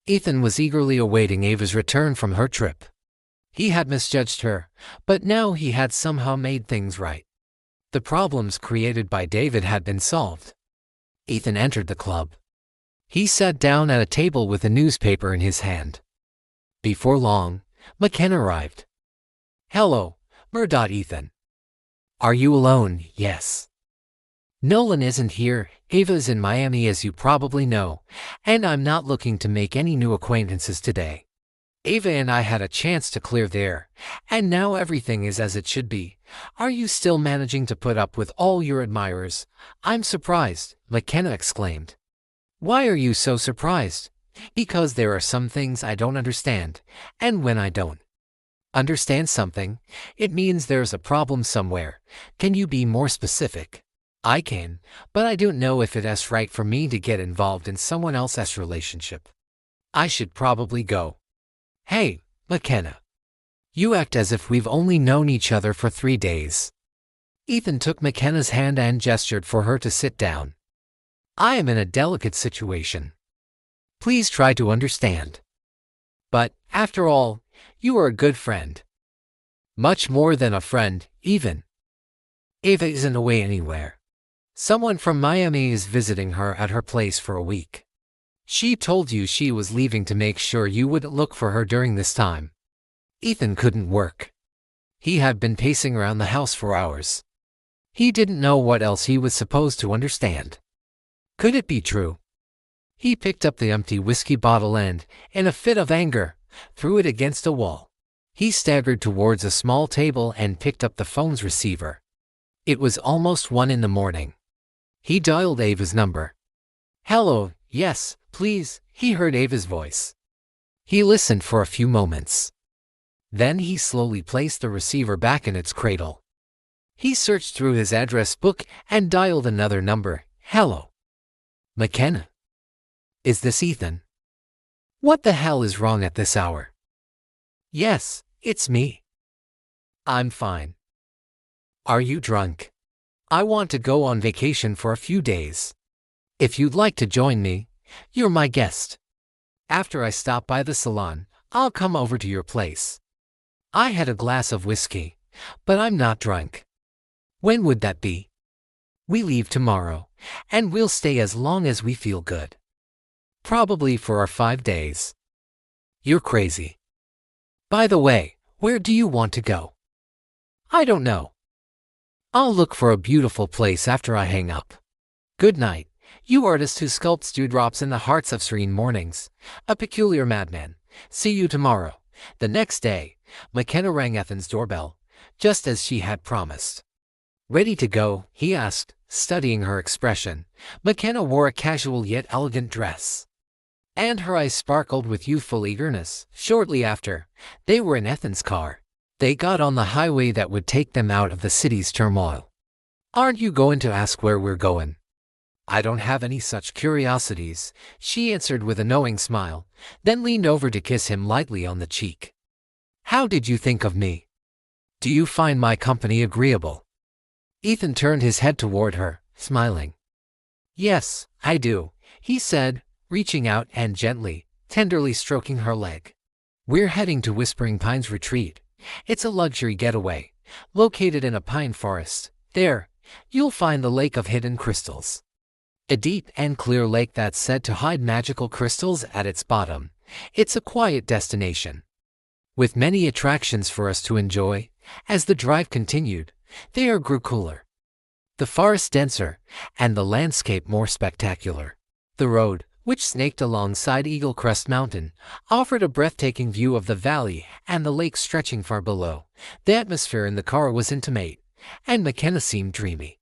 Ethan was eagerly awaiting Ava's return from her trip. He had misjudged her, but now he had somehow made things right. The problems created by David had been solved. Ethan entered the club. He sat down at a table with a newspaper in his hand. Before long, Makenna arrived. "Hello, Ethan. Are you alone?" "Yes." "Nolan isn't here, Ava's in Miami as you probably know, and I'm not looking to make any new acquaintances today. Ava and I had a chance to clear the air, and now everything is as it should be. Are you still managing to put up with all your admirers?" "I'm surprised," Makenna exclaimed. "Why are you so surprised?" "Because there are some things I don't understand, and when I don't understand something, it means there's a problem somewhere. Can you be more specific?" "I can, but I don't know if it's right for me to get involved in someone else's relationship. I should probably go." "Hey, Makenna. You act as if we've only known each other for 3 days." Ethan took Makenna's hand and gestured for her to sit down. "I am in a delicate situation. Please try to understand. But, after all, you are a good friend. Much more than a friend, even. Ava isn't away anywhere. Someone from Miami is visiting her at her place for a week. She told you she was leaving to make sure you wouldn't look for her during this time." Ethan couldn't work. He had been pacing around the house for hours. He didn't know what else he was supposed to understand. Could it be true? He picked up the empty whiskey bottle and, in a fit of anger, threw it against a wall. He staggered towards a small table and picked up the phone's receiver. It was almost 1 in the morning. He dialed Ava's number. "Hello, yes, please," he heard Ava's voice. He listened for a few moments. Then he slowly placed the receiver back in its cradle. He searched through his address book and dialed another number. "Hello. Makenna. Is this Ethan? What the hell is wrong at this hour?" "Yes, it's me. I'm fine. Are you drunk? I want to go on vacation for a few days. If you'd like to join me, you're my guest. After I stop by the salon, I'll come over to your place. I had a glass of whiskey, but I'm not drunk." "When would that be?" "We leave tomorrow, and we'll stay as long as we feel good. Probably for our 5 days. You're crazy. By the way, where do you want to go?" "I don't know. I'll look for a beautiful place after I hang up. Good night, you artist who sculpts dewdrops in the hearts of serene mornings, a peculiar madman. See you tomorrow." The next day, Makenna rang Ethan's doorbell, just as she had promised. "Ready to go?" he asked, studying her expression. Makenna wore a casual yet elegant dress, and her eyes sparkled with youthful eagerness. Shortly after, they were in Ethan's car. They got on the highway that would take them out of the city's turmoil. "Aren't you going to ask where we're going?" "I don't have any such curiosities," she answered with a knowing smile, then leaned over to kiss him lightly on the cheek. "How did you think of me? Do you find my company agreeable?" Ethan turned his head toward her, smiling. "Yes, I do," he said, reaching out and gently, tenderly stroking her leg. "We're heading to Whispering Pines Retreat. It's a luxury getaway, located in a pine forest. There, you'll find the Lake of Hidden Crystals. A deep and clear lake that's said to hide magical crystals at its bottom. It's a quiet destination, with many attractions for us to enjoy." As the drive continued, the air grew cooler, the forest denser, and the landscape more spectacular. The road, which snaked alongside Eagle Crest Mountain, offered a breathtaking view of the valley and the lake stretching far below. The atmosphere in the car was intimate, and Makenna seemed dreamy,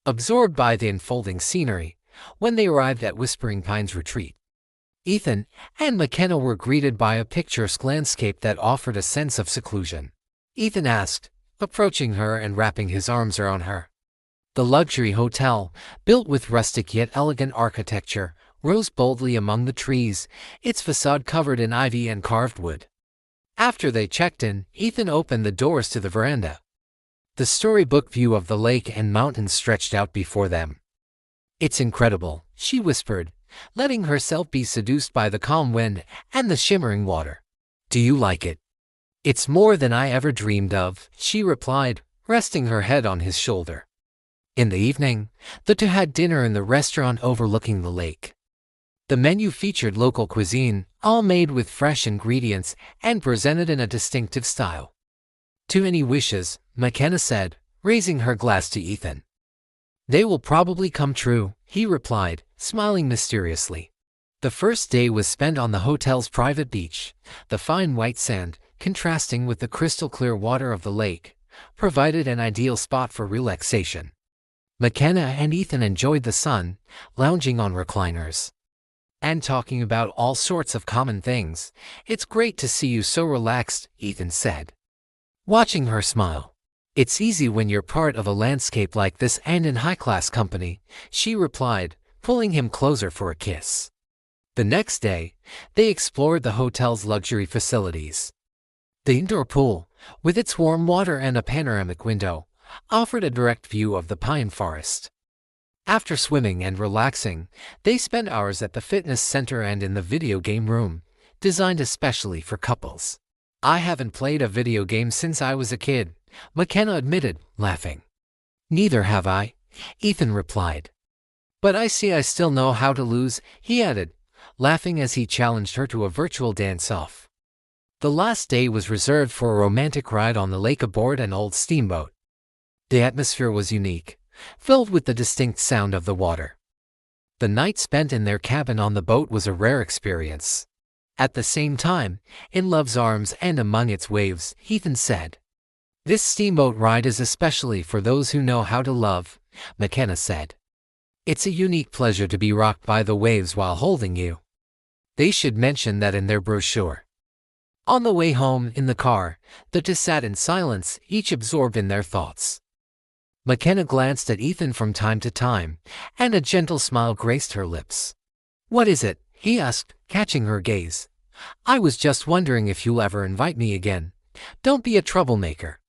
absorbed by the unfolding scenery. When they arrived at Whispering Pines Retreat, Ethan and Makenna were greeted by a picturesque landscape that offered a sense of seclusion. Ethan asked, approaching her and wrapping his arms around her. The luxury hotel, built with rustic yet elegant architecture, rose boldly among the trees, its facade covered in ivy and carved wood. After they checked in, Ethan opened the doors to the veranda. The storybook view of the lake and mountains stretched out before them. "It's incredible," she whispered, letting herself be seduced by the calm wind and the shimmering water. "Do you like it?" "It's more than I ever dreamed of," she replied, resting her head on his shoulder. In the evening, the two had dinner in the restaurant overlooking the lake. The menu featured local cuisine, all made with fresh ingredients and presented in a distinctive style. "Too many wishes," Makenna said, raising her glass to Ethan. "They will probably come true," he replied, smiling mysteriously. The first day was spent on the hotel's private beach. The fine white sand, contrasting with the crystal-clear water of the lake, provided an ideal spot for relaxation. Makenna and Ethan enjoyed the sun, lounging on recliners and talking about all sorts of common things. "It's great to see you so relaxed," Ethan said, watching her smile. "It's easy when you're part of a landscape like this and in high-class company," she replied, pulling him closer for a kiss. The next day, they explored the hotel's luxury facilities. The indoor pool, with its warm water and a panoramic window, offered a direct view of the pine forest. After swimming and relaxing, they spent hours at the fitness center and in the video game room, designed especially for couples. "I haven't played a video game since I was a kid," Makenna admitted, laughing. "Neither have I," Ethan replied. "But I see I still know how to lose," he added, laughing as he challenged her to a virtual dance-off. The last day was reserved for a romantic ride on the lake aboard an old steamboat. The atmosphere was unique, filled with the distinct sound of the water. The night spent in their cabin on the boat was a rare experience. At the same time, in love's arms and among its waves, Ethan said. "This steamboat ride is especially for those who know how to love," Makenna said. "It's a unique pleasure to be rocked by the waves while holding you." They should mention that in their brochure. On the way home, in the car, the two sat in silence, each absorbed in their thoughts. Makenna glanced at Ethan from time to time, and a gentle smile graced her lips. "What is it?" he asked, catching her gaze. "I was just wondering if you'll ever invite me again. Don't be a troublemaker."